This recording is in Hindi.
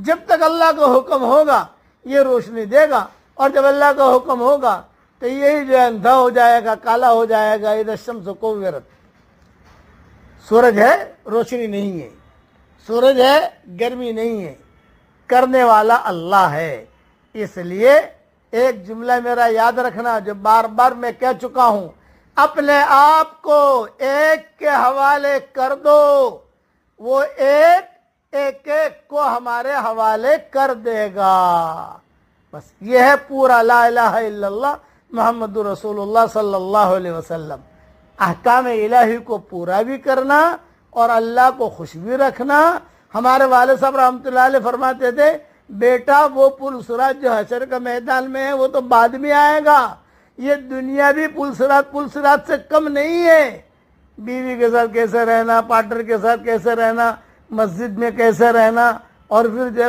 जब तक अल्लाह का हुक्म होगा ये रोशनी देगा, और जब अल्लाह का हुक्म होगा तो यही जो है अंधा हो जाएगा, काला हो जाएगा। इधर शम्स को विरत, सूरज है रोशनी नहीं है, सूरज है गर्मी नहीं है, करने वाला अल्लाह है। इसलिए एक जुमला मेरा याद रखना जो बार बार मैं कह चुका हूं, अपने आप को एक के हवाले कर दो, वो एक एक एक को हमारे हवाले कर देगा। बस ये है पूरा ला इलाहा इल्लल्लाह मोहम्मदुर रसूलुल्लाह सल्लल्लाहु अलैहि वसल्लम। अहकाम इलाही को पूरा भी करना और अल्लाह को खुश भी रखना। हमारे वाले साहब रहमतुल्लाह अलैह फरमाते थे, बेटा वो पुलसरात जो हशर का मैदान में है वो तो बाद में आएगा, ये दुनियावी पुलसरात से कम नहीं है। बीवी के साथ कैसे रहना, पार्टनर के साथ कैसे रहना, मस्जिद में कैसे रहना, और फिर